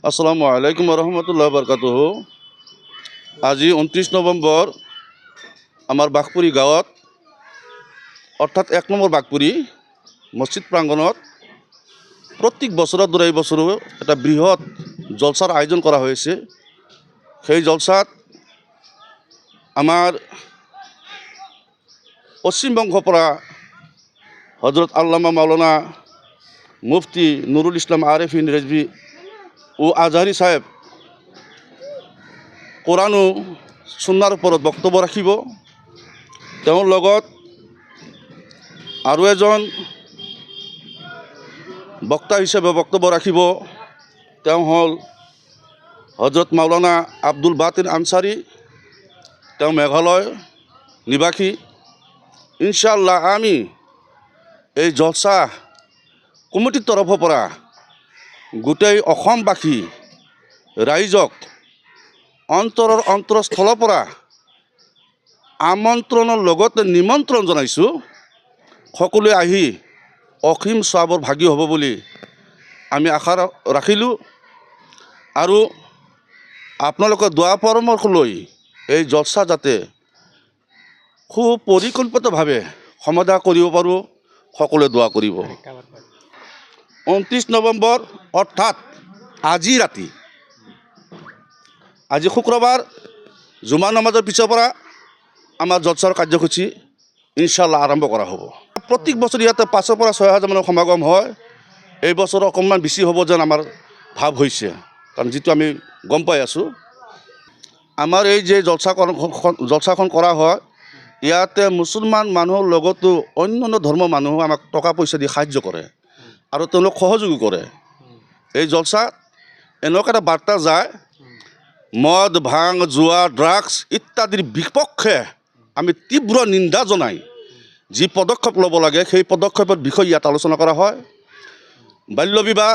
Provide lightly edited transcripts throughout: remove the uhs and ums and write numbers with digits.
আসসালামু আলাইকুম ৰহমতুল্লাহ বৰকাতুহ। আজি 29 নৱেম্বৰ আমাৰ বাঘপুৰী গাঁৱত অৰ্থাৎ 1 নম্বৰ বাঘপুৰী মছজিদ প্ৰাংগণত প্ৰত্যেক বছৰৰ দৰে এই বছৰো এটা বৃহৎ জলসাৰ আয়োজন কৰা হৈছে। সেই জলসাত আমাৰ পশ্চিমবংগৰ পৰা হজৰত আল্লামা মাওলানা মুফতি নুৰুল ইসলাম আৰেফিন ৰেজভি ও আজহাৰি সাহেব কোৰআন ও সুন্নাৰ ওপৰত বক্তব্য ৰাখিব। তেওঁৰ লগত আৰু এজন বক্তা হিচাপে বক্তব্য ৰাখিব। তেওঁ হ'ল হজৰত মাওলানা আব্দুল বাতিন আনসাৰী। তেওঁ মেঘালয় নিবাসী। ইনশাআল্লাহ আমি এই জলসা কমিটিৰ তৰফৰ পৰা গোটেই অসমবাসী ৰাইজক অন্তৰৰ অন্তৰস্থলৰ পৰা আমন্ত্ৰণৰ লগতে নিমন্ত্ৰণ জনাইছোঁ। সকলোৱে আহি অসীম সৱাবৰ ভাগী হ'ব বুলি আমি আশা ৰাখিলোঁ আৰু আপোনালোকৰ দোৱা পৰামৰ্শ লৈ এই জলসা যাতে সুপৰিকল্পিতভাৱে সমাধা কৰিব পাৰোঁ, সকলোৱে দোৱা কৰিব। 29 নৱেম্বৰ অৰ্থাৎ আজি ৰাতি, আজি শুক্ৰবাৰ জুমা নামাজৰ পিছৰ পৰা আমাৰ জলসাৰ কাৰ্যসূচী ইনশাআল্লাহ আৰম্ভ কৰা হ'ব। প্ৰত্যেক বছৰ ইয়াতে 5,000 পৰা 6,000 মানৰ সমাগম হয়। এই বছৰ অকণমান বেছি হ'ব যেন আমাৰ ভাৱ হৈছে, কাৰণ যিটো আমি গম পাই আছোঁ। আমাৰ এই যে জলসাখন কৰা হয়, ইয়াতে মুছলমান মানুহৰ লগতো অন্যান্য ধৰ্মৰ মানুহ আমাক টকা পইচা দি সাহায্য কৰে আৰু তেওঁলোক সহযোগী কৰে। এই জলসাত এনেকুৱা এটা বাৰ্তা যায়, মদ ভাং জুৱা ড্ৰাগছ ইত্যাদিৰ বিপক্ষে আমি তীব্ৰ নিন্দা জনাই যি পদক্ষেপ ল'ব লাগে সেই পদক্ষেপৰ বিষয়ে ইয়াত আলোচনা কৰা হয়। বাল্য বিবাহ,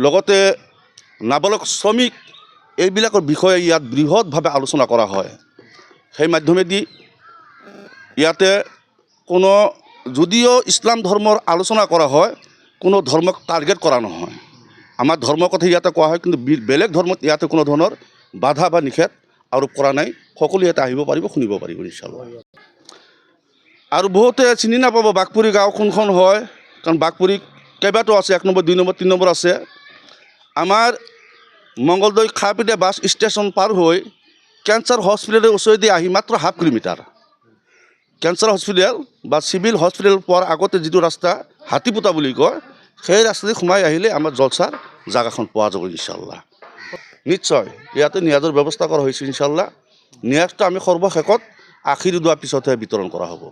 লগতে নাবালক শ্ৰমিক, এইবিলাকৰ বিষয়ে ইয়াত বৃহৎভাৱে আলোচনা কৰা হয়। সেই মাধ্যমেদি ইয়াতে কোনো যদিও ইছলাম ধৰ্মৰ আলোচনা কৰা হয়, কোনো ধৰ্মক টাৰ্গেট কৰা নহয়। আমাৰ ধৰ্মৰ কথা ইয়াতে কোৱা হয়, কিন্তু বেলেগ ধৰ্মত ইয়াতে কোনো ধৰণৰ বাধা বা নিষেধ আৰোপ কৰা নাই। সকলো ইয়াতে আহিব পাৰিব, শুনিব পাৰিব ইনশাআল্লাহ। আৰু বহুতে চিনি নাপাব বাঘপুৰী গাঁও কোনখন হয়, কাৰণ বাঘপুৰী কেইবাটাও আছে, 1 নম্বৰ 2 নম্বৰ 3 নম্বৰ আছে। আমাৰ মংগলদৈ খাপিতে বাছ ষ্টেচন পাৰ হৈ কেঞ্চাৰ হস্পিটেলৰ ওচৰেদি আহি মাত্ৰ 1/2 কিলোমিটাৰ, কেঞ্চাৰ হস্পিটেল বা চিভিল হস্পিটেল পোৱাৰ আগতে যিটো ৰাস্তা হাতীপুতা বুলি কয়, সেই ৰাস্তাদি সোমাই আহিলে আমাৰ জলসাৰ জাগাখন পোৱা যাব ইনশাআল্লাহ। নিশ্চয় ইয়াতে নিয়াজৰ ব্যৱস্থা কৰা হৈছে ইনশাআল্লাহ। নিয়াজটো আমি সৰ্বশেষত আখিৰ দোৱাৰ পিছতহে বিতৰণ কৰা হ'ব।